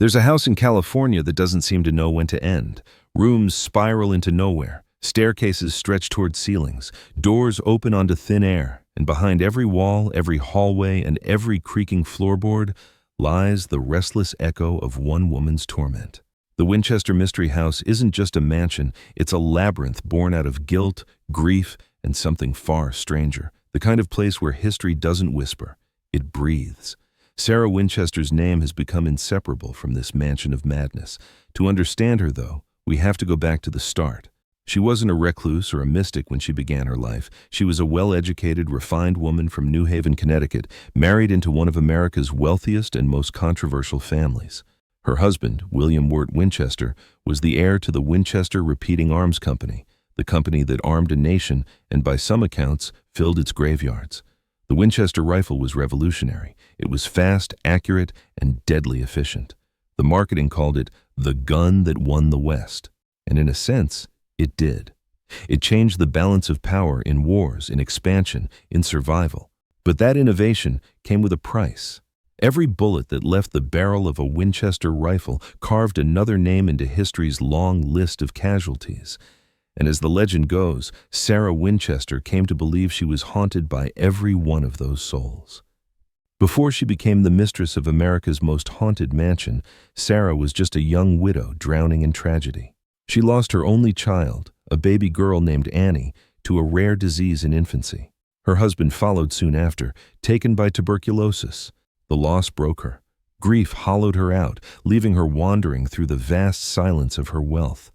There's a house in California that doesn't seem to know when to end. Rooms spiral into nowhere. Staircases stretch toward ceilings. Doors open onto thin air. And behind every wall, every hallway, and every creaking floorboard lies the restless echo of one woman's torment. The Winchester Mystery House isn't just a mansion, it's a labyrinth born out of guilt, grief, and something far stranger. The kind of place where history doesn't whisper, it breathes. Sarah Winchester's name has become inseparable from this mansion of madness. To understand her, though, we have to go back to the start. She wasn't a recluse or a mystic when she began her life. She was a well-educated, refined woman from New Haven, Connecticut, married into one of America's wealthiest and most controversial families. Her husband, William Wirt Winchester, was the heir to the Winchester Repeating Arms Company, the company that armed a nation and, by some accounts, filled its graveyards. The Winchester rifle was revolutionary. It was fast, accurate, and deadly efficient. The marketing called it the gun that won the West. And in a sense, it did. It changed the balance of power in wars, in expansion, in survival. But that innovation came with a price. Every bullet that left the barrel of a Winchester rifle carved another name into history's long list of casualties. And as the legend goes, Sarah Winchester came to believe she was haunted by every one of those souls. Before she became the mistress of America's most haunted mansion, Sarah was just a young widow drowning in tragedy. She lost her only child, a baby girl named Annie, to a rare disease in infancy. Her husband followed soon after, taken by tuberculosis. The loss broke her. Grief hollowed her out, leaving her wandering through the vast silence of her wealth.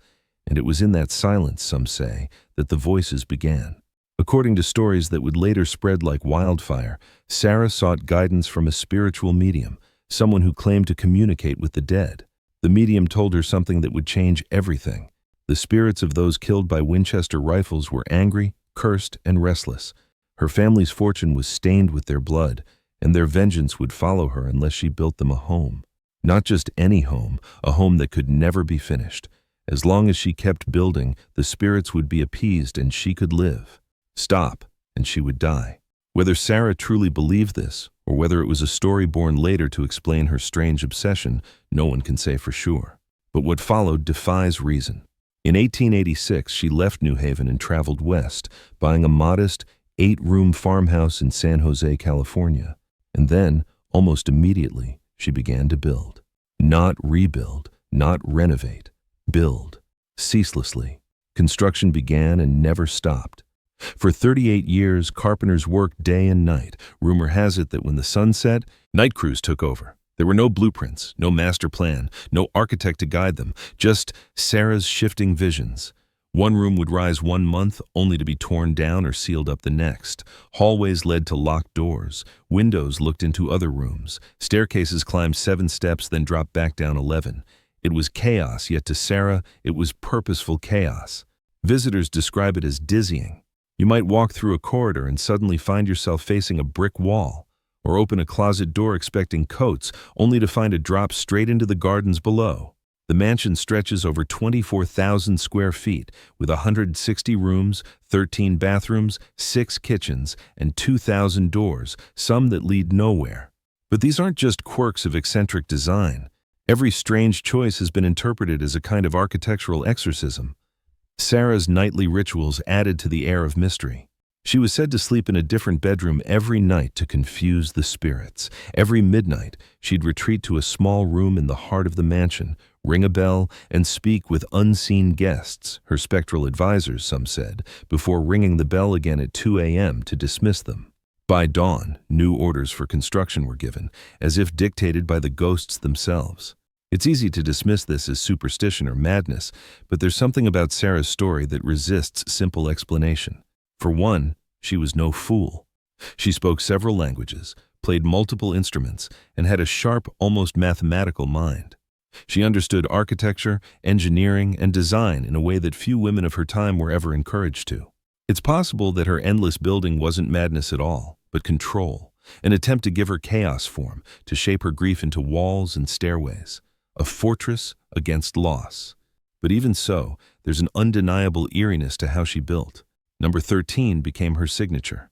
And it was in that silence, some say, that the voices began. According to stories that would later spread like wildfire, Sarah sought guidance from a spiritual medium, someone who claimed to communicate with the dead. The medium told her something that would change everything. The spirits of those killed by Winchester rifles were angry, cursed, and restless. Her family's fortune was stained with their blood, and their vengeance would follow her unless she built them a home. Not just any home, a home that could never be finished. As long as she kept building, the spirits would be appeased and she could live. Stop, and she would die. Whether Sarah truly believed this, or whether it was a story born later to explain her strange obsession, no one can say for sure. But what followed defies reason. In 1886, she left New Haven and traveled west, buying a modest 8-room farmhouse in San Jose, California. And then, almost immediately, she began to build. Not rebuild, not renovate. Build. Ceaselessly. Construction began and never stopped. For 38 years, carpenters worked day and night. Rumor has it that when the sun set, night crews took over. There were no blueprints, no master plan, no architect to guide them, just Sarah's shifting visions. One room would rise one month, only to be torn down or sealed up the next. Hallways led to locked doors. Windows looked into other rooms. Staircases climbed 7 steps, then dropped back down 11. It was chaos, yet to Sarah, it was purposeful chaos. Visitors describe it as dizzying. You might walk through a corridor and suddenly find yourself facing a brick wall, or open a closet door expecting coats, only to find a drop straight into the gardens below. The mansion stretches over 24,000 square feet, with 160 rooms, 13 bathrooms, 6 kitchens, and 2,000 doors, some that lead nowhere. But these aren't just quirks of eccentric design. Every strange choice has been interpreted as a kind of architectural exorcism. Sarah's nightly rituals added to the air of mystery. She was said to sleep in a different bedroom every night to confuse the spirits. Every midnight, she'd retreat to a small room in the heart of the mansion, ring a bell, and speak with unseen guests, her spectral advisors, some said, before ringing the bell again at 2 a.m. to dismiss them. By dawn, new orders for construction were given, as if dictated by the ghosts themselves. It's easy to dismiss this as superstition or madness, but there's something about Sarah's story that resists simple explanation. For one, she was no fool. She spoke several languages, played multiple instruments, and had a sharp, almost mathematical mind. She understood architecture, engineering, and design in a way that few women of her time were ever encouraged to. It's possible that her endless building wasn't madness at all, but control, an attempt to give her chaos form, to shape her grief into walls and stairways. A fortress against loss. But even so, there's an undeniable eeriness to how she built. Number 13 became her signature.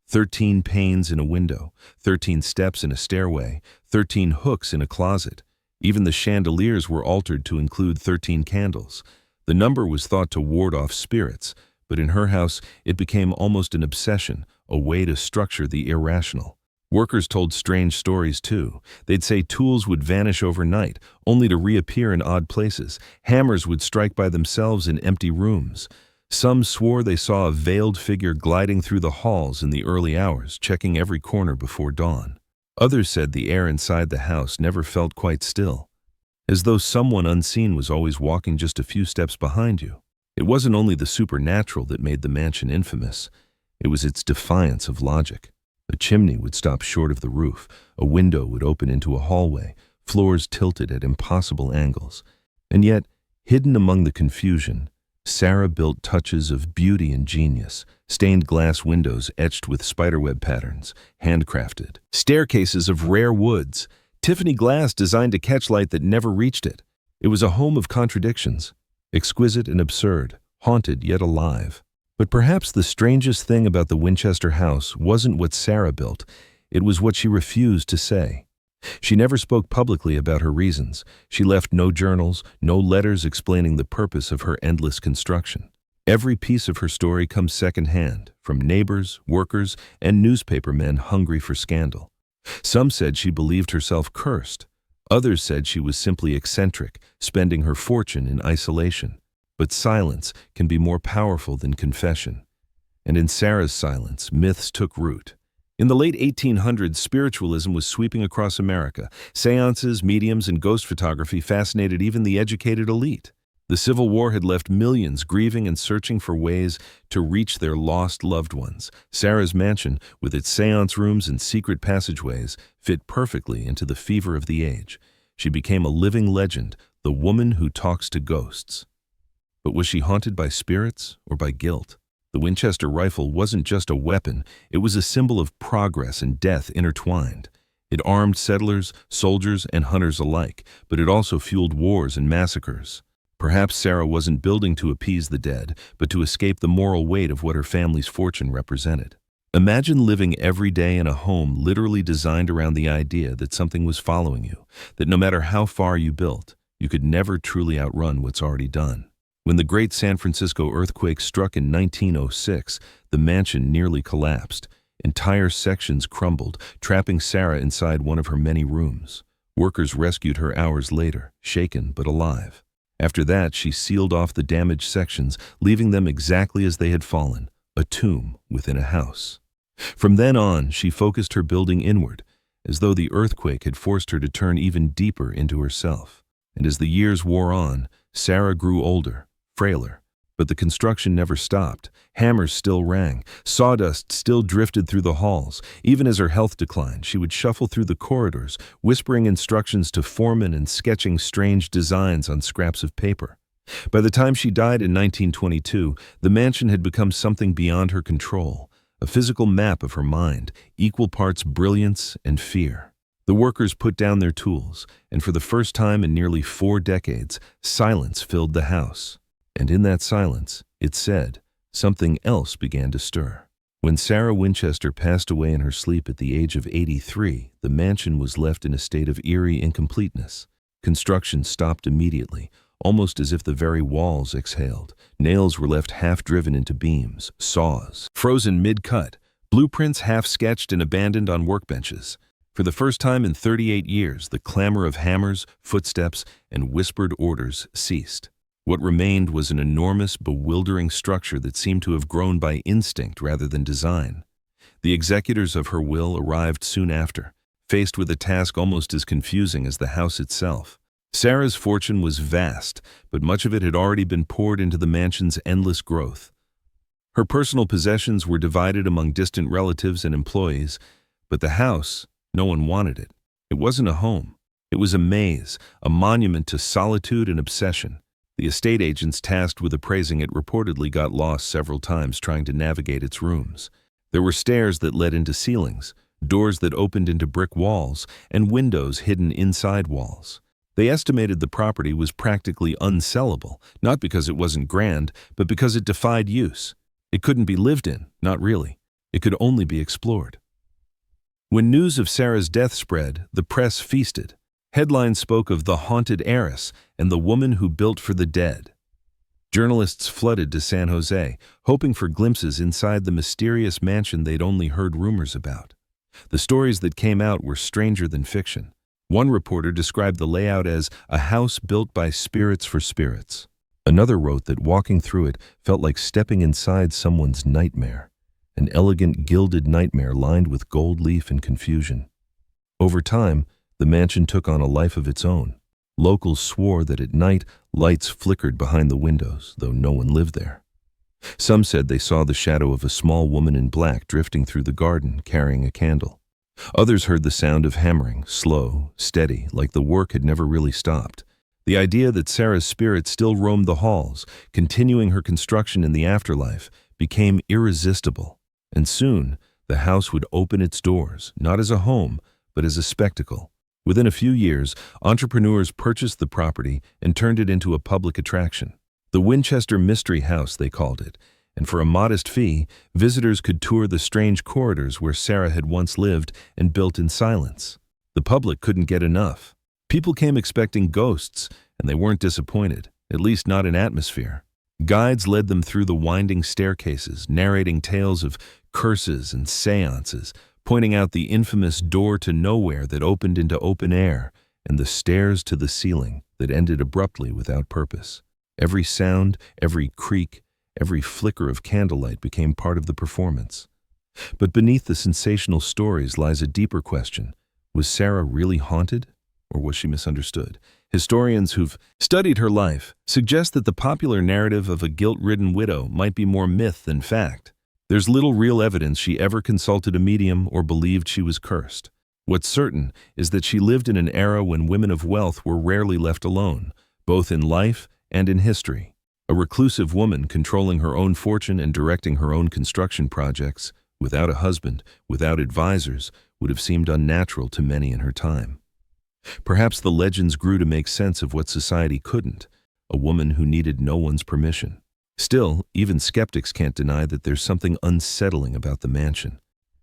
13 panes in a window, 13 steps in a stairway, 13 hooks in a closet. Even the chandeliers were altered to include 13 candles. The number was thought to ward off spirits, but in her house it became almost an obsession, a way to structure the irrational. Workers told strange stories too. They'd say tools would vanish overnight, only to reappear in odd places. Hammers would strike by themselves in empty rooms. Some swore they saw a veiled figure gliding through the halls in the early hours, checking every corner before dawn. Others said the air inside the house never felt quite still, as though someone unseen was always walking just a few steps behind you. It wasn't only the supernatural that made the mansion infamous. It was its defiance of logic. A chimney would stop short of the roof, a window would open into a hallway, floors tilted at impossible angles. And yet, hidden among the confusion, Sarah built touches of beauty and genius, stained glass windows etched with spiderweb patterns, handcrafted, staircases of rare woods, Tiffany glass designed to catch light that never reached it. It was a home of contradictions, exquisite and absurd, haunted yet alive. But perhaps the strangest thing about the Winchester house wasn't what Sarah built, it was what she refused to say. She never spoke publicly about her reasons. She left no journals, no letters explaining the purpose of her endless construction. Every piece of her story comes secondhand, from neighbors, workers, and newspaper men hungry for scandal. Some said she believed herself cursed. Others said she was simply eccentric, spending her fortune in isolation. But silence can be more powerful than confession. And in Sarah's silence, myths took root. In the late 1800s, spiritualism was sweeping across America. Seances, mediums, and ghost photography fascinated even the educated elite. The Civil War had left millions grieving and searching for ways to reach their lost loved ones. Sarah's mansion, with its seance rooms and secret passageways, fit perfectly into the fever of the age. She became a living legend, the woman who talks to ghosts. But was she haunted by spirits or by guilt? The Winchester rifle wasn't just a weapon, it was a symbol of progress and death intertwined. It armed settlers, soldiers, and hunters alike, but it also fueled wars and massacres. Perhaps Sarah wasn't building to appease the dead, but to escape the moral weight of what her family's fortune represented. Imagine living every day in a home literally designed around the idea that something was following you, that no matter how far you built, you could never truly outrun what's already done. When the great San Francisco earthquake struck in 1906, the mansion nearly collapsed. Entire sections crumbled, trapping Sarah inside one of her many rooms. Workers rescued her hours later, shaken but alive. After that, she sealed off the damaged sections, leaving them exactly as they had fallen, a tomb within a house. From then on, she focused her building inward, as though the earthquake had forced her to turn even deeper into herself. And as the years wore on, Sarah grew older, frailer. But the construction never stopped. Hammers still rang. Sawdust still drifted through the halls. Even as her health declined, she would shuffle through the corridors, whispering instructions to foremen and sketching strange designs on scraps of paper. By the time she died in 1922, the mansion had become something beyond her control, a physical map of her mind, equal parts brilliance and fear. The workers put down their tools, and for the first time in nearly 4 decades, silence filled the house. And in that silence, it said, something else began to stir. When Sarah Winchester passed away in her sleep at the age of 83, the mansion was left in a state of eerie incompleteness. Construction stopped immediately, almost as if the very walls exhaled. Nails were left half-driven into beams, saws frozen mid-cut, blueprints half-sketched and abandoned on workbenches. For the first time in 38 years, the clamor of hammers, footsteps, and whispered orders ceased. What remained was an enormous, bewildering structure that seemed to have grown by instinct rather than design. The executors of her will arrived soon after, faced with a task almost as confusing as the house itself. Sarah's fortune was vast, but much of it had already been poured into the mansion's endless growth. Her personal possessions were divided among distant relatives and employees, but the house, no one wanted it. It wasn't a home. It was a maze, a monument to solitude and obsession. The estate agents tasked with appraising it reportedly got lost several times trying to navigate its rooms. There were stairs that led into ceilings, doors that opened into brick walls, and windows hidden inside walls. They estimated the property was practically unsellable, not because it wasn't grand, but because it defied use. It couldn't be lived in, not really. It could only be explored. When news of Sarah's death spread, the press feasted. Headlines spoke of the haunted heiress and the woman who built for the dead. Journalists flooded to San Jose, hoping for glimpses inside the mysterious mansion they'd only heard rumors about. The stories that came out were stranger than fiction. One reporter described the layout as a house built by spirits for spirits. Another wrote that walking through it felt like stepping inside someone's nightmare, an elegant gilded nightmare lined with gold leaf and confusion. Over time, the mansion took on a life of its own. Locals swore that at night, lights flickered behind the windows, though no one lived there. Some said they saw the shadow of a small woman in black drifting through the garden, carrying a candle. Others heard the sound of hammering, slow, steady, like the work had never really stopped. The idea that Sarah's spirit still roamed the halls, continuing her construction in the afterlife, became irresistible. And soon, the house would open its doors, not as a home, but as a spectacle. Within a few years, entrepreneurs purchased the property and turned it into a public attraction. The Winchester Mystery House, they called it, and for a modest fee, visitors could tour the strange corridors where Sarah had once lived and built in silence. The public couldn't get enough. People came expecting ghosts, and they weren't disappointed, at least not in atmosphere. Guides led them through the winding staircases, narrating tales of curses and seances, pointing out the infamous door to nowhere that opened into open air and the stairs to the ceiling that ended abruptly without purpose. Every sound, every creak, every flicker of candlelight became part of the performance. But beneath the sensational stories lies a deeper question. Was Sarah really haunted, or was she misunderstood? Historians who've studied her life suggest that the popular narrative of a guilt-ridden widow might be more myth than fact. There's little real evidence she ever consulted a medium or believed she was cursed. What's certain is that she lived in an era when women of wealth were rarely left alone, both in life and in history. A reclusive woman controlling her own fortune and directing her own construction projects, without a husband, without advisors, would have seemed unnatural to many in her time. Perhaps the legends grew to make sense of what society couldn't, a woman who needed no one's permission. Still, even skeptics can't deny that there's something unsettling about the mansion.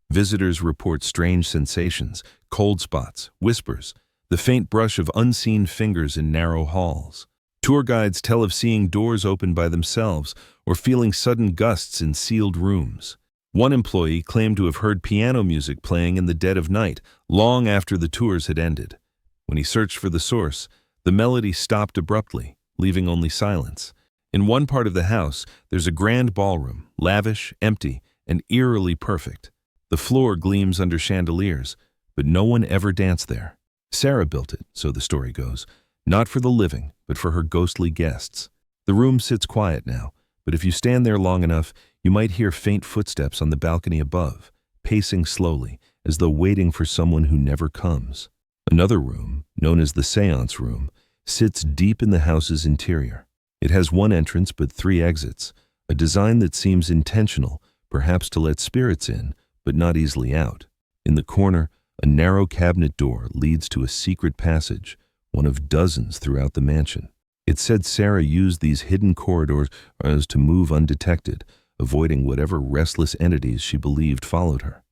Visitors report strange sensations, cold spots, whispers, the faint brush of unseen fingers in narrow halls. Tour guides tell of seeing doors open by themselves or feeling sudden gusts in sealed rooms. One employee claimed to have heard piano music playing in the dead of night, long after the tours had ended. When he searched for the source, the melody stopped abruptly, leaving only silence. In one part of the house, there's a grand ballroom, lavish, empty, and eerily perfect. The floor gleams under chandeliers, but no one ever danced there. Sarah built it, so the story goes, not for the living, but for her ghostly guests. The room sits quiet now, but if you stand there long enough, you might hear faint footsteps on the balcony above, pacing slowly, as though waiting for someone who never comes. Another room, known as the seance room, sits deep in the house's interior. It has one entrance but 3 exits, a design that seems intentional, perhaps to let spirits in, but not easily out. In the corner, a narrow cabinet door leads to a secret passage, one of dozens throughout the mansion. It's said Sarah used these hidden corridors to move undetected, avoiding whatever restless entities she believed followed her.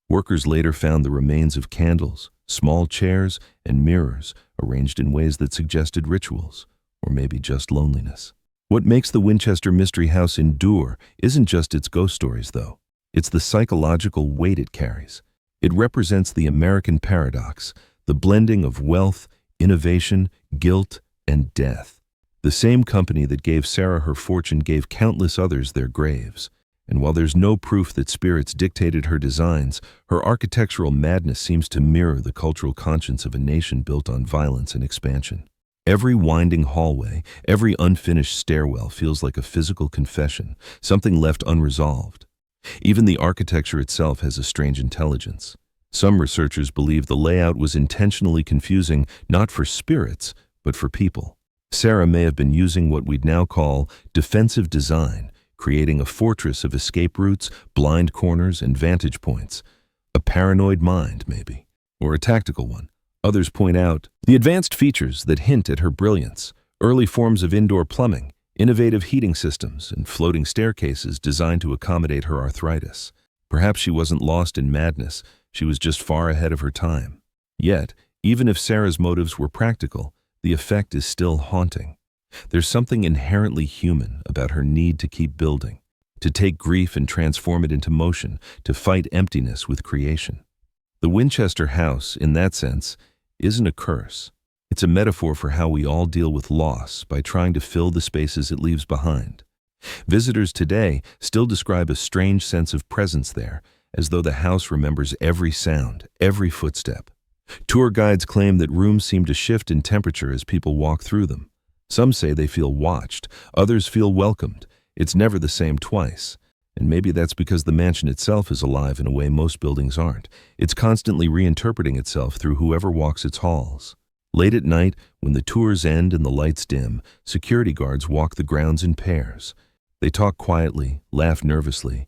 Workers later found the remains of candles, small chairs, and mirrors arranged in ways that suggested rituals, or maybe just loneliness. What makes the Winchester Mystery House endure isn't just its ghost stories, though. It's the psychological weight it carries. It represents the American paradox, the blending of wealth, innovation, guilt, and death. The same company that gave Sarah her fortune gave countless others their graves. And while there's no proof that spirits dictated her designs, her architectural madness seems to mirror the cultural conscience of a nation built on violence and expansion. Every winding hallway, every unfinished stairwell feels like a physical confession, something left unresolved. Even the architecture itself has a strange intelligence. Some researchers believe the layout was intentionally confusing, not for spirits, but for people. Sarah may have been using what we'd now call defensive design, creating a fortress of escape routes, blind corners, and vantage points. A paranoid mind, maybe, or a tactical one. Others point out the advanced features that hint at her brilliance, early forms of indoor plumbing, innovative heating systems, and floating staircases designed to accommodate her arthritis. Perhaps she wasn't lost in madness, she was just far ahead of her time. Yet, Even if Sarah's motives were practical, the effect is still haunting. There's something inherently human about her need to keep building, to take grief and transform it into motion, to fight emptiness with creation. The Winchester house, in that sense, isn't a curse. It's a metaphor for how we all deal with loss by trying to fill the spaces it leaves behind. Visitors today still describe a strange sense of presence there, as though the house remembers every sound, every footstep. Tour guides claim that rooms seem to shift in temperature as people walk through them. Some say they feel watched, others feel welcomed. It's never the same twice. And maybe that's because the mansion itself is alive in a way most buildings aren't. It's constantly reinterpreting itself through whoever walks its halls. Late at night, when the tours end and the lights dim, security guards walk the grounds in pairs. They talk quietly, laugh nervously,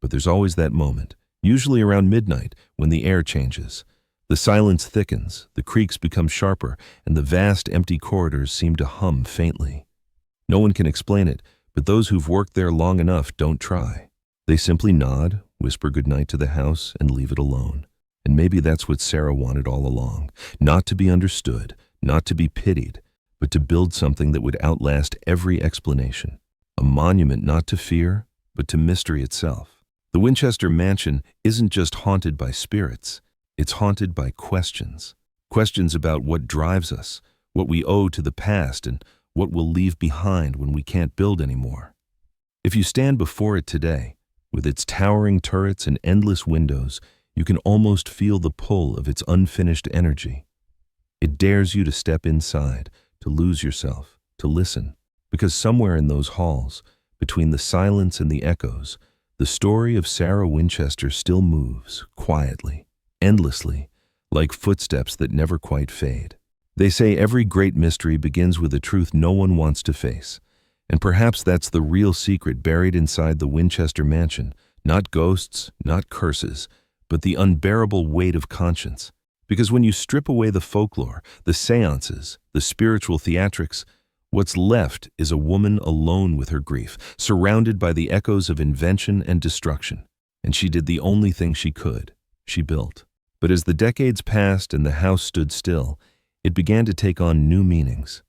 but there's always that moment, usually around midnight, when the air changes. The silence thickens, the creaks become sharper, and the vast empty corridors seem to hum faintly. No one can explain it, but those who've worked there long enough don't try. They simply nod, whisper goodnight to the house, and leave it alone. And maybe that's what Sarah wanted all along, not to be understood, not to be pitied, but to build something that would outlast every explanation. A monument not to fear, but to mystery itself. The Winchester mansion isn't just haunted by spirits, it's haunted by questions. Questions about what drives us, what we owe to the past, and what we'll leave behind when we can't build anymore. If you stand before it today, with its towering turrets and endless windows, you can almost feel the pull of its unfinished energy. It dares you to step inside, to lose yourself, to listen, because somewhere in those halls, between the silence and the echoes, the story of Sarah Winchester still moves, quietly, endlessly, like footsteps that never quite fade. They say every great mystery begins with a truth no one wants to face, and perhaps that's the real secret buried inside the Winchester mansion, not ghosts, not curses, but the unbearable weight of conscience. Because when you strip away the folklore, the seances, the spiritual theatrics, what's left is a woman alone with her grief, surrounded by the echoes of invention and destruction. And she did the only thing she could. She built. But as the decades passed and the house stood still, it began to take on new meanings.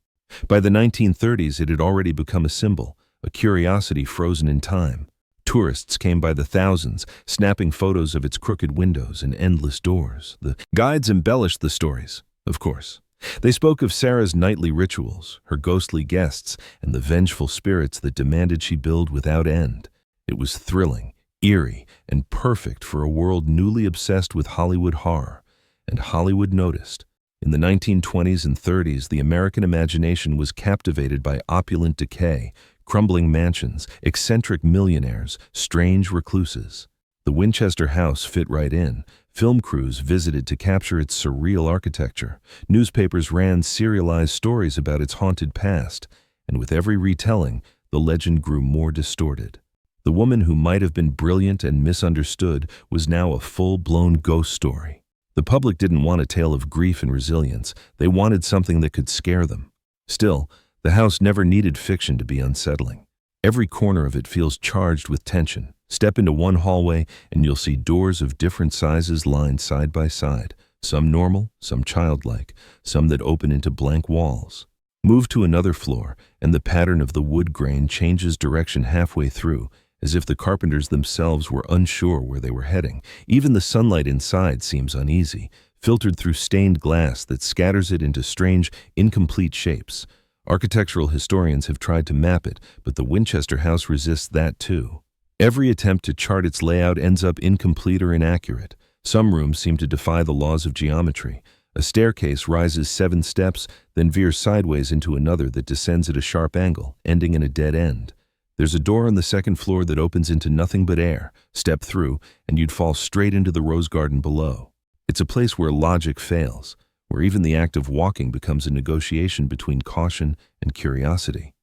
By the 1930s, it had already become a symbol, a curiosity frozen in time. Tourists came by the thousands, snapping photos of its crooked windows and endless doors. The guides embellished the stories, of course. They spoke of Sarah's nightly rituals, her ghostly guests, and the vengeful spirits that demanded she build without end. It was thrilling, eerie, and perfect for a world newly obsessed with Hollywood horror. And Hollywood noticed. In the 1920s and 30s, the American imagination was captivated by opulent decay, crumbling mansions, eccentric millionaires, strange recluses. The Winchester house fit right in. Film crews visited to capture its surreal architecture. Newspapers ran serialized stories about its haunted past, and with every retelling, the legend grew more distorted. The woman who might have been brilliant and misunderstood was now a full-blown ghost story. The public didn't want a tale of grief and resilience. They wanted something that could scare them. Still, the house never needed fiction to be unsettling. Every corner of it feels charged with tension. Step into one hallway and you'll see doors of different sizes lined side by side, some normal, some childlike, some that open into blank walls. Move to another floor, and the pattern of the wood grain changes direction halfway through, as if the carpenters themselves were unsure where they were heading. Even the sunlight inside seems uneasy, filtered through stained glass that scatters it into strange, incomplete shapes. Architectural historians have tried to map it, but the Winchester house resists that too. Every attempt to chart its layout ends up incomplete or inaccurate. Some rooms seem to defy the laws of geometry. A staircase rises 7 steps, then veers sideways into another that descends at a sharp angle, ending in a dead end. There's a door on the 2nd floor that opens into nothing but air. Step through, and you'd fall straight into the rose garden below. It's a place where logic fails, where even the act of walking becomes a negotiation between caution and curiosity.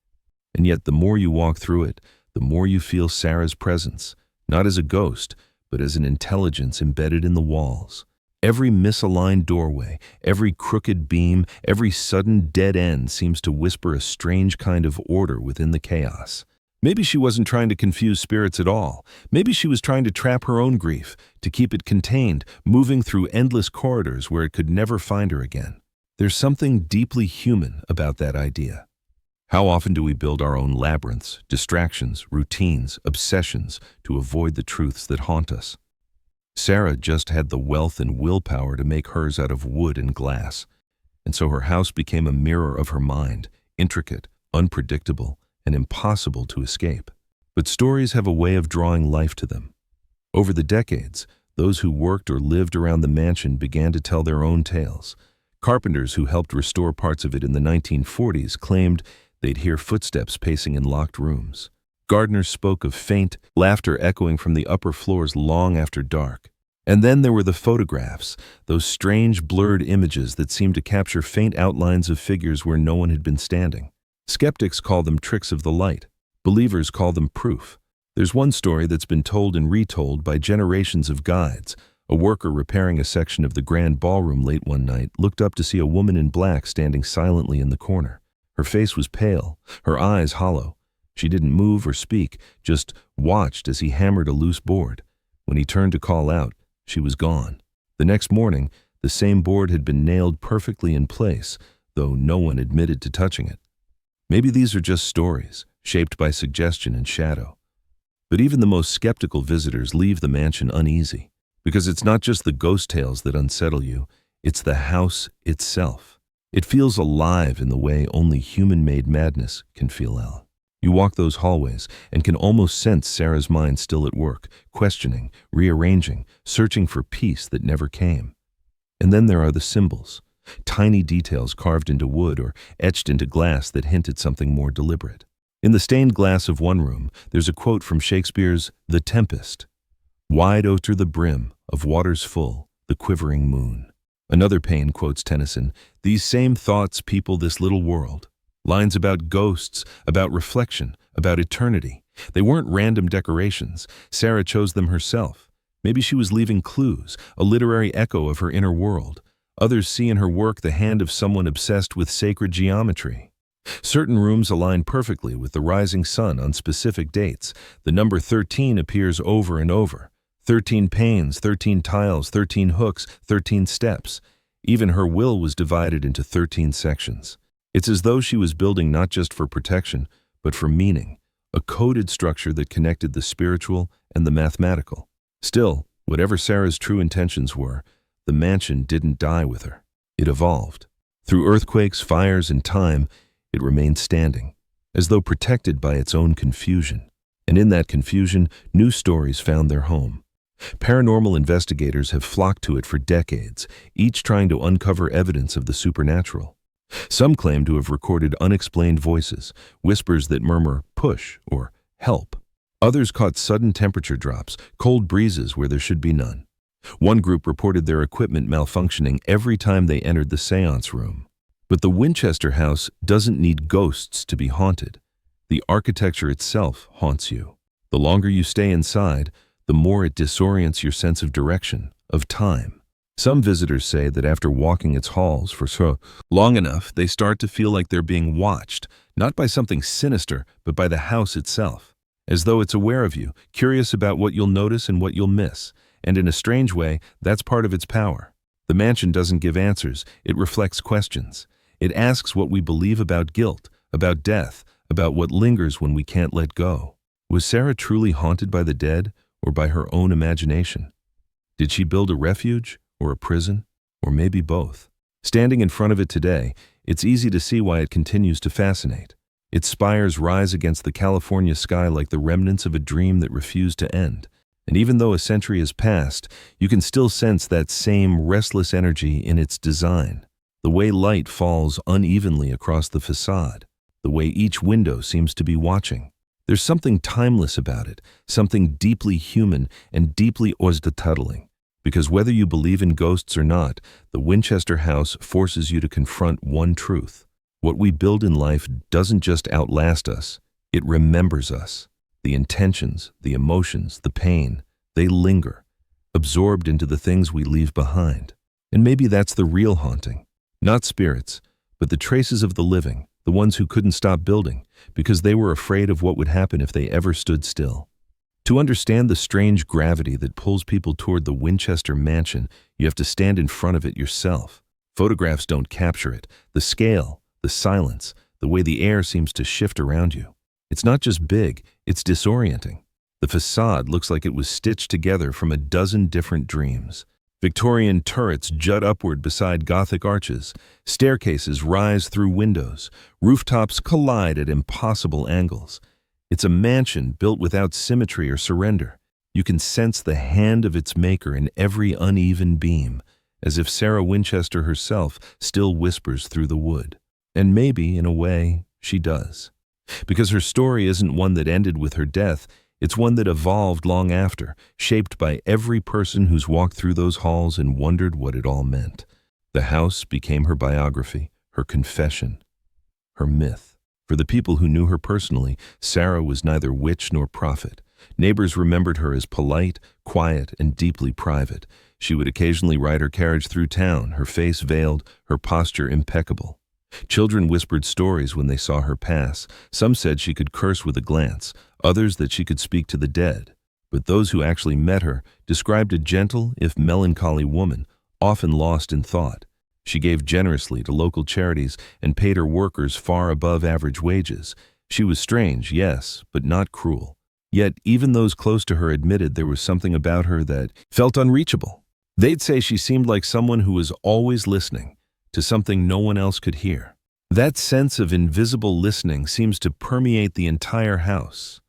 And yet the more you walk through it, the more you feel Sarah's presence, not as a ghost, but as an intelligence embedded in the walls. Every misaligned doorway, every crooked beam, every sudden dead end seems to whisper a strange kind of order within the chaos. Maybe she wasn't trying to confuse spirits at all. Maybe she was trying to trap her own grief, to keep it contained, moving through endless corridors where it could never find her again. There's something deeply human about that idea. How often do we build our own labyrinths, distractions, routines, obsessions to avoid the truths that haunt us? Sarah just had the wealth and willpower to make hers out of wood and glass, and so her house became a mirror of her mind, intricate, unpredictable, and impossible to escape. But stories have a way of drawing life to them. Over the decades, those who worked or lived around the mansion began to tell their own tales. Carpenters who helped restore parts of it in the 1940s claimed they'd hear footsteps pacing in locked rooms. Gardeners spoke of faint laughter echoing from the upper floors long after dark. And then there were the photographs, those strange blurred images that seemed to capture faint outlines of figures where no one had been standing. Skeptics call them tricks of the light. Believers call them proof. There's one story that's been told and retold by generations of guides. A worker repairing a section of the grand ballroom late one night looked up to see a woman in black standing silently in the corner. Her face was pale, her eyes hollow. She didn't move or speak, just watched as he hammered a loose board. When he turned to call out, she was gone. The next morning, the same board had been nailed perfectly in place, though no one admitted to touching it. Maybe these are just stories, shaped by suggestion and shadow. But even the most skeptical visitors leave the mansion uneasy, because it's not just the ghost tales that unsettle you, it's the house itself. It feels alive in the way only human-made madness can feel. You walk those hallways and can almost sense Sarah's mind still at work, questioning, rearranging, searching for peace that never came. And then there are the symbols, tiny details carved into wood or etched into glass that hint at something more deliberate. In the stained glass of one room, there's a quote from Shakespeare's The Tempest. "Wide o'er the brim of waters full, the quivering moon." Another pane quotes Tennyson, "These same thoughts people this little world." Lines about ghosts, about reflection, about eternity. They weren't random decorations. Sarah chose them herself. Maybe she was leaving clues, a literary echo of her inner world. Others see in her work the hand of someone obsessed with sacred geometry. Certain rooms align perfectly with the rising sun on specific dates. The number 13 appears over and over. 13 panes, 13 tiles, 13 hooks, 13 steps. Even her will was divided into 13 sections. It's as though she was building not just for protection, but for meaning, a coded structure that connected the spiritual and the mathematical. Still, whatever Sarah's true intentions were, the mansion didn't die with her. It evolved. Through earthquakes, fires, and time, it remained standing, as though protected by its own confusion. And in that confusion, new stories found their home. Paranormal investigators have flocked to it for decades, each trying to uncover evidence of the supernatural. Some claim to have recorded unexplained voices, whispers that murmur, "push," or "help." Others caught sudden temperature drops, cold breezes where there should be none. One group reported their equipment malfunctioning every time they entered the seance room. But the Winchester house doesn't need ghosts to be haunted. The architecture itself haunts you. The longer you stay inside, the more it disorients your sense of direction, of time. Some visitors say that after walking its halls for so long enough, they start to feel like they're being watched, not by something sinister, but by the house itself, as though it's aware of you, curious about what you'll notice and what you'll miss. And in a strange way, that's part of its power. The mansion doesn't give answers, it reflects questions. It asks what we believe about guilt, about death, about what lingers when we can't let go. Was Sarah truly haunted by the dead, or by her own imagination? Did she build a refuge, or a prison, or maybe both? Standing in front of it today, it's easy to see why it continues to fascinate. Its spires rise against the California sky like the remnants of a dream that refused to end. And even though a century has passed, you can still sense that same restless energy in its design. The way light falls unevenly across the facade, the way each window seems to be watching. There's something timeless about it, something deeply human and deeply osdatuddling. Because whether you believe in ghosts or not, the Winchester house forces you to confront one truth. What we build in life doesn't just outlast us, it remembers us. The intentions, the emotions, the pain, they linger, absorbed into the things we leave behind. And maybe that's the real haunting. Not spirits, but the traces of the living, the ones who couldn't stop building, because they were afraid of what would happen if they ever stood still. To understand the strange gravity that pulls people toward the Winchester mansion, you have to stand in front of it yourself. Photographs don't capture it. The scale, the silence, the way the air seems to shift around you. It's not just big, it's disorienting. The facade looks like it was stitched together from a dozen different dreams. Victorian turrets jut upward beside Gothic arches. Staircases rise through windows. Rooftops collide at impossible angles. It's a mansion built without symmetry or surrender. You can sense the hand of its maker in every uneven beam, as if Sarah Winchester herself still whispers through the wood. And maybe, in a way, she does. Because her story isn't one that ended with her death, it's one that evolved long after, shaped by every person who's walked through those halls and wondered what it all meant. The house became her biography, her confession, her myth. For the people who knew her personally, Sarah was neither witch nor prophet. Neighbors remembered her as polite, quiet, and deeply private. She would occasionally ride her carriage through town, her face veiled, her posture impeccable. Children whispered stories when they saw her pass. Some said she could curse with a glance, others that she could speak to the dead. But those who actually met her described a gentle, if melancholy woman, often lost in thought. She gave generously to local charities and paid her workers far above average wages. She was strange, yes, but not cruel. Yet even those close to her admitted there was something about her that felt unreachable. They'd say she seemed like someone who was always listening to something no one else could hear. That sense of invisible listening seems to permeate the entire house.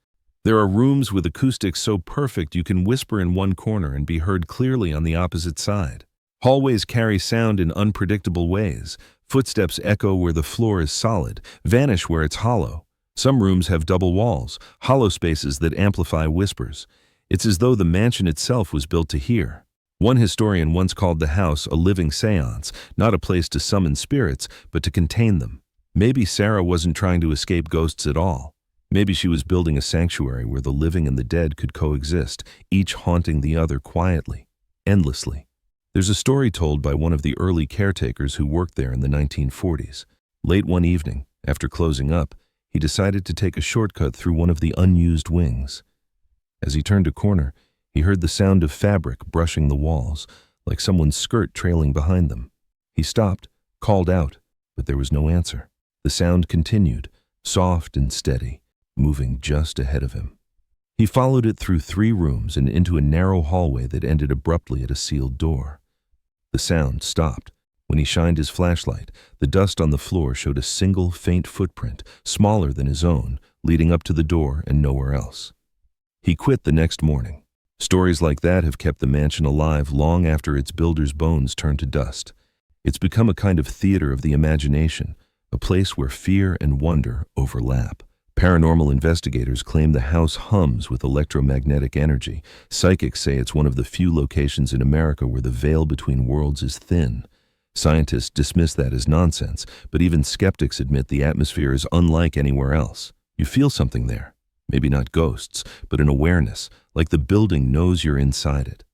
There are rooms with acoustics so perfect you can whisper in one corner and be heard clearly on the opposite side. Hallways carry sound in unpredictable ways. Footsteps echo where the floor is solid, vanish where it's hollow. Some rooms have double walls, hollow spaces that amplify whispers. It's as though the mansion itself was built to hear. One historian once called the house a living seance, not a place to summon spirits, but to contain them. Maybe Sarah wasn't trying to escape ghosts at all. Maybe she was building a sanctuary where the living and the dead could coexist, each haunting the other quietly, endlessly. There's a story told by one of the early caretakers who worked there in the 1940s. Late one evening, after closing up, he decided to take a shortcut through one of the unused wings. As he turned a corner, he heard the sound of fabric brushing the walls, like someone's skirt trailing behind them. He stopped, called out, but there was no answer. The sound continued, soft and steady, moving just ahead of him. He followed it through 3 rooms and into a narrow hallway that ended abruptly at a sealed door. The sound stopped. When he shined his flashlight, the dust on the floor showed a single faint footprint, smaller than his own, leading up to the door and nowhere else. He quit the next morning. Stories like that have kept the mansion alive long after its builder's bones turned to dust. It's become a kind of theater of the imagination, a place where fear and wonder overlap. Paranormal investigators claim the house hums with electromagnetic energy. Psychics say it's one of the few locations in America where the veil between worlds is thin. Scientists dismiss that as nonsense, but even skeptics admit the atmosphere is unlike anywhere else. You feel something there. Maybe not ghosts, but an awareness, like the building knows you're inside it.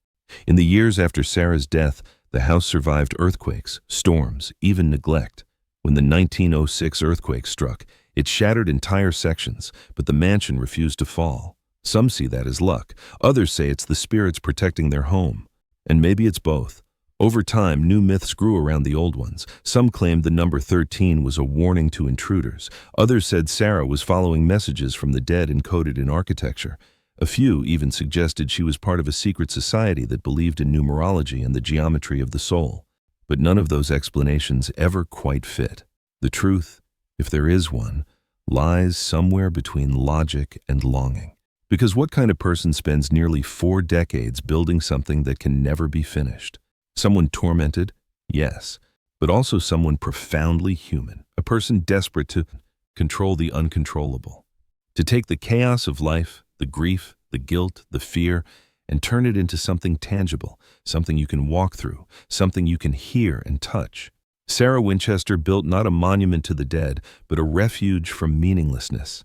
In the years after Sarah's death, the house survived earthquakes, storms, even neglect. When the 1906 earthquake struck, it shattered entire sections, but the mansion refused to fall. Some see that as luck. Others say it's the spirits protecting their home. And maybe it's both. Over time, new myths grew around the old ones. Some claimed the number 13 was a warning to intruders. Others said Sarah was following messages from the dead encoded in architecture. A few even suggested she was part of a secret society that believed in numerology and the geometry of the soul. But none of those explanations ever quite fit. The truth, if there is one, lies somewhere between logic and longing. Because what kind of person spends nearly 4 decades building something that can never be finished? Someone tormented? Yes. But also someone profoundly human, a person desperate to control the uncontrollable. To take the chaos of life, the grief, the guilt, the fear, and turn it into something tangible, something you can walk through, something you can hear and touch. Sarah Winchester built not a monument to the dead, but a refuge from meaninglessness.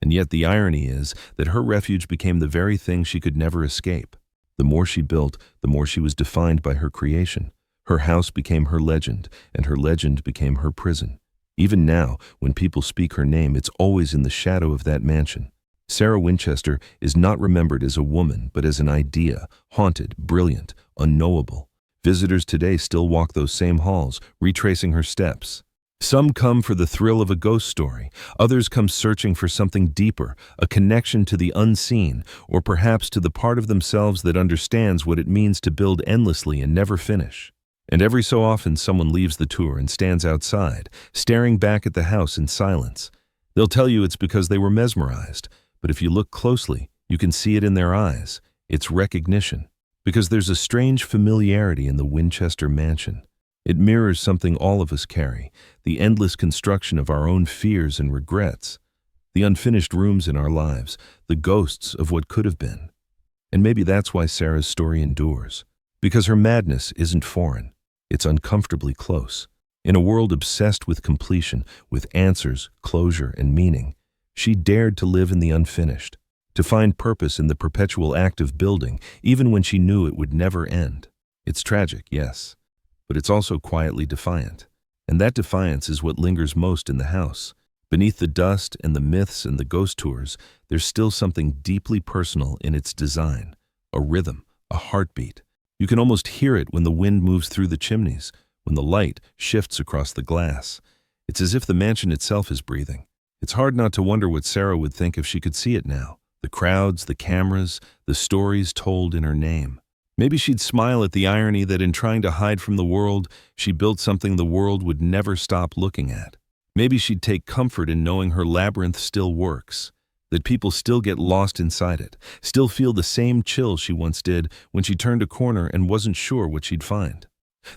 And yet the irony is that her refuge became the very thing she could never escape. The more she built, the more she was defined by her creation. Her house became her legend, and her legend became her prison. Even now, when people speak her name, it's always in the shadow of that mansion. Sarah Winchester is not remembered as a woman, but as an idea, haunted, brilliant, unknowable. Visitors today still walk those same halls, retracing her steps. Some come for the thrill of a ghost story. Others come searching for something deeper, a connection to the unseen, or perhaps to the part of themselves that understands what it means to build endlessly and never finish. And every so often someone leaves the tour and stands outside, staring back at the house in silence. They'll tell you it's because they were mesmerized, but if you look closely, you can see it in their eyes. It's recognition. Because there's a strange familiarity in the Winchester mansion. It mirrors something all of us carry, the endless construction of our own fears and regrets, the unfinished rooms in our lives, the ghosts of what could have been. And maybe that's why Sarah's story endures. Because her madness isn't foreign. It's uncomfortably close. In a world obsessed with completion, with answers, closure, and meaning, she dared to live in the unfinished, to find purpose in the perpetual act of building, even when she knew it would never end. It's tragic, yes, but it's also quietly defiant. And that defiance is what lingers most in the house. Beneath the dust and the myths and the ghost tours, there's still something deeply personal in its design. A rhythm, a heartbeat. You can almost hear it when the wind moves through the chimneys, when the light shifts across the glass. It's as if the mansion itself is breathing. It's hard not to wonder what Sarah would think if she could see it now. The crowds, the cameras, the stories told in her name. Maybe she'd smile at the irony that in trying to hide from the world, she built something the world would never stop looking at. Maybe she'd take comfort in knowing her labyrinth still works, that people still get lost inside it, still feel the same chill she once did when she turned a corner and wasn't sure what she'd find.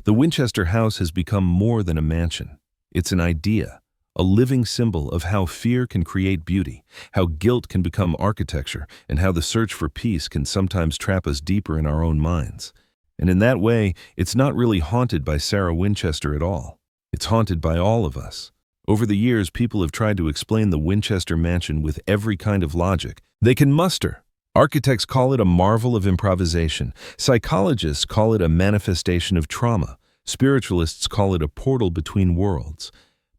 The Winchester house has become more than a mansion. It's an idea, a living symbol of how fear can create beauty, how guilt can become architecture, and how the search for peace can sometimes trap us deeper in our own minds. And in that way, it's not really haunted by Sarah Winchester at all. It's haunted by all of us. Over the years, people have tried to explain the Winchester mansion with every kind of logic they can muster. Architects call it a marvel of improvisation. Psychologists call it a manifestation of trauma. Spiritualists call it a portal between worlds.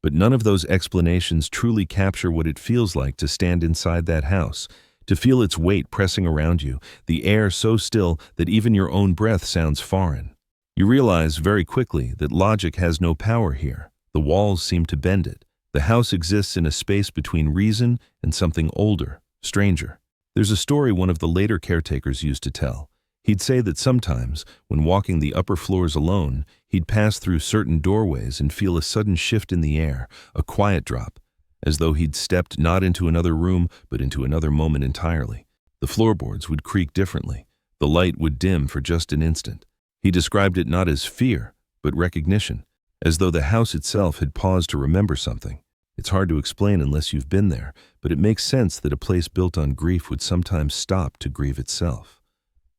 But none of those explanations truly capture what it feels like to stand inside that house, to feel its weight pressing around you, the air so still that even your own breath sounds foreign. You realize very quickly that logic has no power here. The walls seem to bend it. The house exists in a space between reason and something older, stranger. There's a story one of the later caretakers used to tell. He'd say that sometimes, when walking the upper floors alone, he'd pass through certain doorways and feel a sudden shift in the air, a quiet drop, as though he'd stepped not into another room, but into another moment entirely. The floorboards would creak differently. The light would dim for just an instant. He described it not as fear, but recognition, as though the house itself had paused to remember something. It's hard to explain unless you've been there, but it makes sense that a place built on grief would sometimes stop to grieve itself.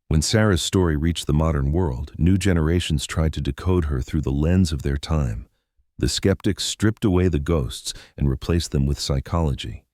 When Sarah's story reached the modern world, new generations tried to decode her through the lens of their time. The skeptics stripped away the ghosts and replaced them with psychology.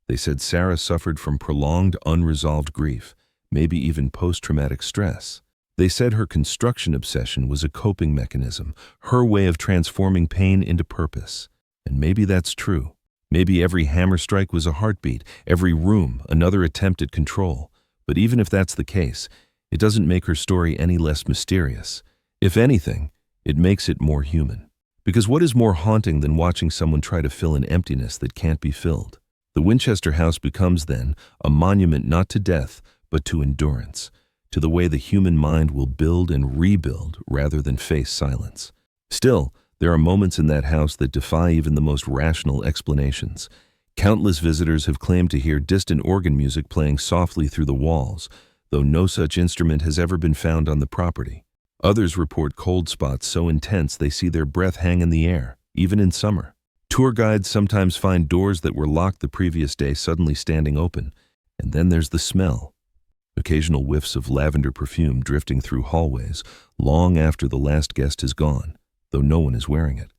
They said Sarah suffered from prolonged, unresolved grief, maybe even post-traumatic stress. They said her construction obsession was a coping mechanism, her way of transforming pain into purpose. And maybe that's true. Maybe every hammer strike was a heartbeat, every room another attempt at control. But even if that's the case, it doesn't make her story any less mysterious. If anything, it makes it more human. Because what is more haunting than watching someone try to fill an emptiness that can't be filled? The Winchester house becomes then a monument not to death, but to endurance, to the way the human mind will build and rebuild rather than face silence. Still, there are moments in that house that defy even the most rational explanations. Countless visitors have claimed to hear distant organ music playing softly through the walls, though no such instrument has ever been found on the property. Others report cold spots so intense they see their breath hang in the air, even in summer. Tour guides sometimes find doors that were locked the previous day suddenly standing open. And then there's the smell. Occasional whiffs of lavender perfume drifting through hallways long after the last guest has gone, though no one is wearing it.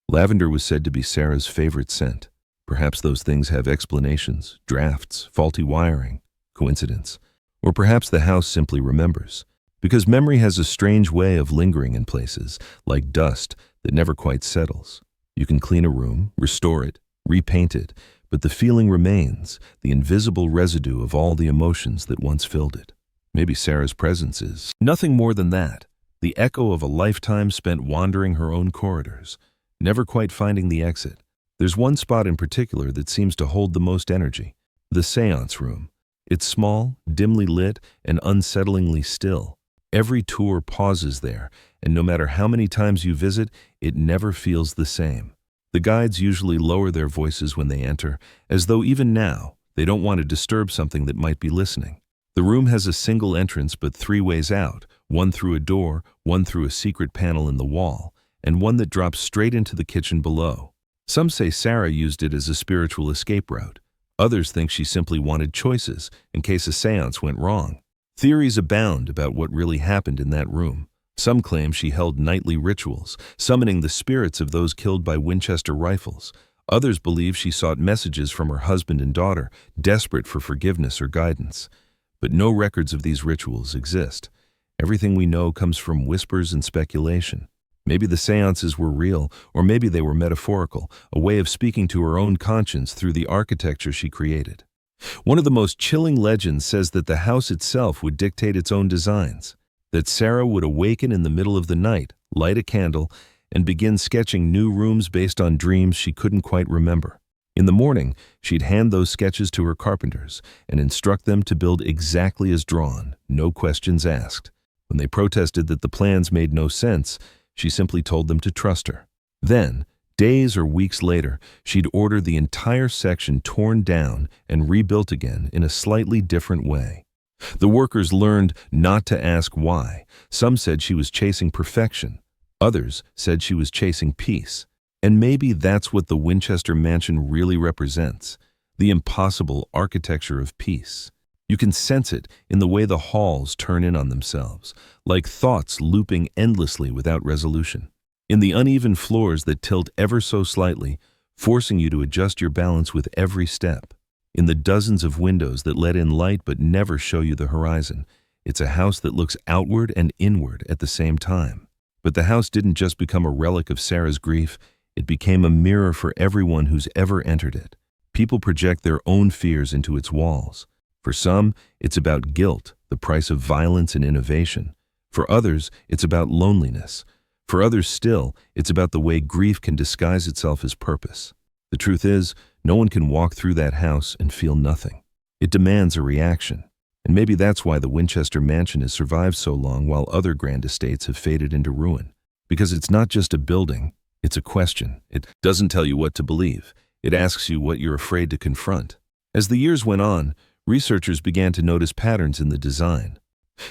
Lavender was said to be Sarah's favorite scent. Perhaps those things have explanations, drafts, faulty wiring, coincidence. Or perhaps the house simply remembers. Because memory has a strange way of lingering in places, like dust that never quite settles. You can clean a room, restore it, repaint it, but the feeling remains, the invisible residue of all the emotions that once filled it. Maybe Sarah's presence is nothing more than that, the echo of a lifetime spent wandering her own corridors, never quite finding the exit. There's one spot in particular that seems to hold the most energy, the séance room. It's small, dimly lit, and unsettlingly still. Every tour pauses there, and no matter how many times you visit, it never feels the same. The guides usually lower their voices when they enter, as though even now, they don't want to disturb something that might be listening. The room has a single entrance but 3 ways out, one through a door, one through a secret panel in the wall, and one that drops straight into the kitchen below. Some say Sarah used it as a spiritual escape route. Others think she simply wanted choices in case a séance went wrong. Theories abound about what really happened in that room. Some claim she held nightly rituals, summoning the spirits of those killed by Winchester rifles. Others believe she sought messages from her husband and daughter, desperate for forgiveness or guidance. But no records of these rituals exist. Everything we know comes from whispers and speculation. Maybe the séances were real, or maybe they were metaphorical, a way of speaking to her own conscience through the architecture she created. One of the most chilling legends says that the house itself would dictate its own designs, that Sarah would awaken in the middle of the night, light a candle, and begin sketching new rooms based on dreams she couldn't quite remember. In the morning, she'd hand those sketches to her carpenters and instruct them to build exactly as drawn, no questions asked. When they protested that the plans made no sense, she simply told them to trust her. Then, days or weeks later, she'd order the entire section torn down and rebuilt again in a slightly different way. The workers learned not to ask why. Some said she was chasing perfection. Others said she was chasing peace. And maybe that's what the Winchester mansion really represents, the impossible architecture of peace. You can sense it in the way the halls turn in on themselves, like thoughts looping endlessly without resolution. In the uneven floors that tilt ever so slightly, forcing you to adjust your balance with every step. In the dozens of windows that let in light but never show you the horizon. It's a house that looks outward and inward at the same time. But the house didn't just become a relic of Sarah's grief, it became a mirror for everyone who's ever entered it. People project their own fears into its walls. For some, it's about guilt, the price of violence and innovation. For others, it's about loneliness. For others still, it's about the way grief can disguise itself as purpose. The truth is, no one can walk through that house and feel nothing. It demands a reaction. And maybe that's why the Winchester mansion has survived so long while other grand estates have faded into ruin. Because it's not just a building, it's a question. It doesn't tell you what to believe. It asks you what you're afraid to confront. As the years went on, researchers began to notice patterns in the design.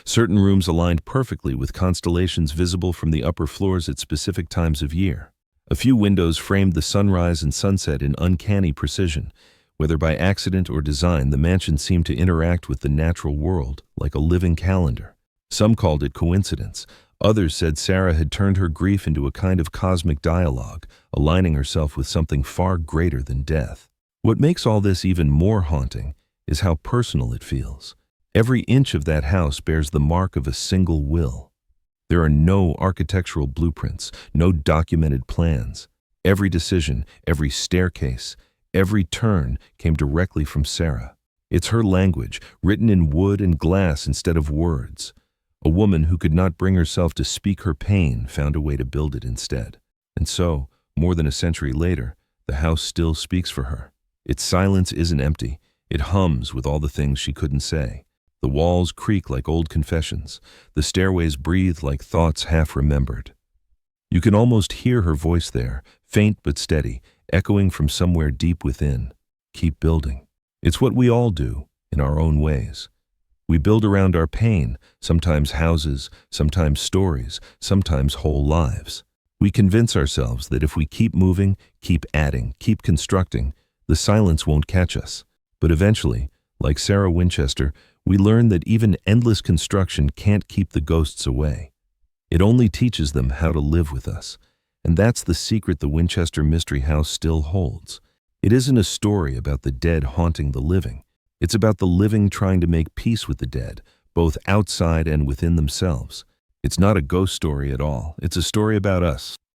Certain rooms aligned perfectly with constellations visible from the upper floors at specific times of year. A few windows framed the sunrise and sunset in uncanny precision. Whether by accident or design, the mansion seemed to interact with the natural world like a living calendar. Some called it coincidence. Others said Sarah had turned her grief into a kind of cosmic dialogue, aligning herself with something far greater than death. What makes all this even more haunting is how personal it feels. Every inch of that house bears the mark of a single will. There are no architectural blueprints, no documented plans. Every decision, every staircase, every turn came directly from Sarah. It's her language, written in wood and glass instead of words. A woman who could not bring herself to speak her pain found a way to build it instead. And so, more than a century later, the house still speaks for her. Its silence isn't empty. It hums with all the things she couldn't say. The walls creak like old confessions. The stairways breathe like thoughts half remembered. You can almost hear her voice there, faint but steady, echoing from somewhere deep within. Keep building. It's what we all do, in our own ways. We build around our pain, sometimes houses, sometimes stories, sometimes whole lives. We convince ourselves that if we keep moving, keep adding, keep constructing, the silence won't catch us. But eventually, like Sarah Winchester, we learn that even endless construction can't keep the ghosts away. It only teaches them how to live with us. And that's the secret the Winchester Mystery House still holds. It isn't a story about the dead haunting the living. It's about the living trying to make peace with the dead, both outside and within themselves. It's not a ghost story at all. It's a story about us.